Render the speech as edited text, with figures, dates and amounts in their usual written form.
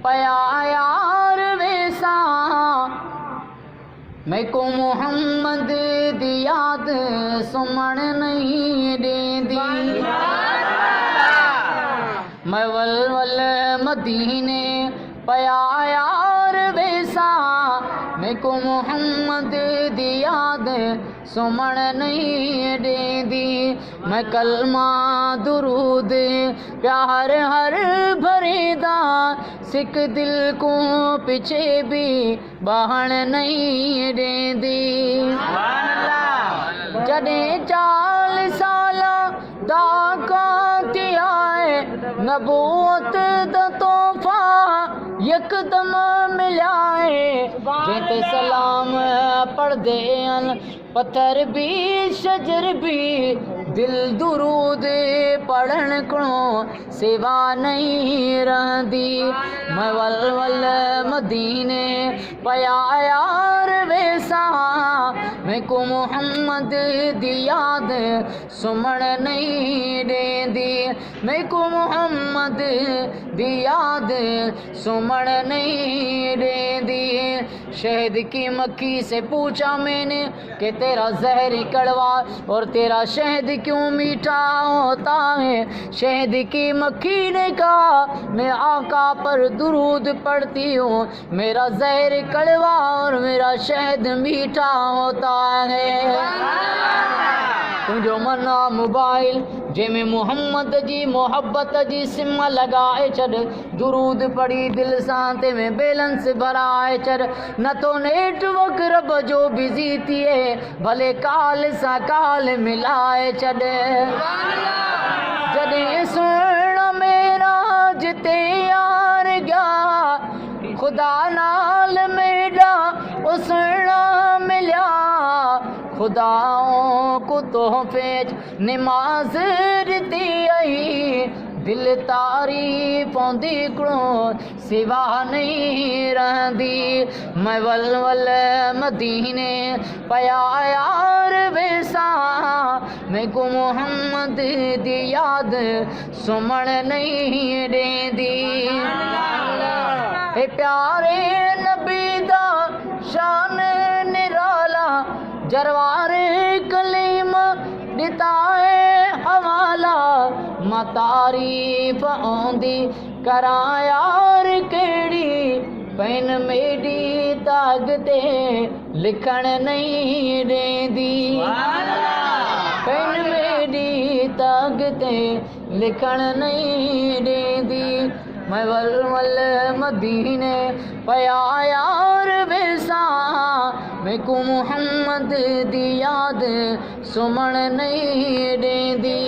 पया यार वेसा मैं को मोहम्मद दी याद सुमण नहीं देंदी। मैं वल वल मदीने पया यार वेसा मैं को मोहम्मद दी याद सुमण नहीं देंदी। मैं कलमा दुरूद प्यार हर भरेदा सिख दिल को पीछे भी बहन नहीं देंदी। जडे 40 साल दा कांति आए नबूवत दा तोहफा यकदम मिलाए। जेते सलाम पढ़ दे पत्थर भी शजर भी दिल दुरूद पढ़न को सिवा नहीं रहंदी। मैं वल वल मदीने पया यार वेसा मैं को मोहम्मद दी याद सुमण नहीं देंदी। मैं को मोहम्मद दी याद सुमण नहीं देंदी। शहद की मक्खी से पूछा मैंने कि तेरा जहर कड़वा और तेरा शहद क्यों मीठा होता है। शहद की मक्खी ने कहा मैं आका पर दुरूद पढ़ती हूँ, मेरा जहर कड़वा और मेरा शहद मीठा होता है। तुझो मना मोबाइल जंहिंमें मोहम्मद जी मोहब्बत जी सिम लगाए छॾ। दुरूद पढ़ी दिल सां तंहिंमें बैलेंस भराए छॾ। न तो नेटवर्क रब जो बिज़ी थिए भले काल सां काल मिलाए छॾ। जॾहिं सुहिण मेरा जिते यार गया खुदा नाल मेरा उसणा मिलिया। खुदाओं को तोहफे नमाज दी आई दिल तारीफ हिकिड़ो सिवा नहीं रहंदी। मैं वल वल मदीने पया यार वेसा मैं को मोहम्मद दी याद सुमण नहीं देंदी। हे प्यारे नबी दा शान निराला जरवारे कलीम दिताए हवाला। मां तारीफ आंदी करा यार केड़ी पेन मेरी ताकते लिखण नहीं देंदी। पेन मेरी ताकते लिखण नहीं देंदी। मैं वल वल मदीने पया यार वेसा मैं को मोहम्मद दी याद सुमण नहीं देंदी।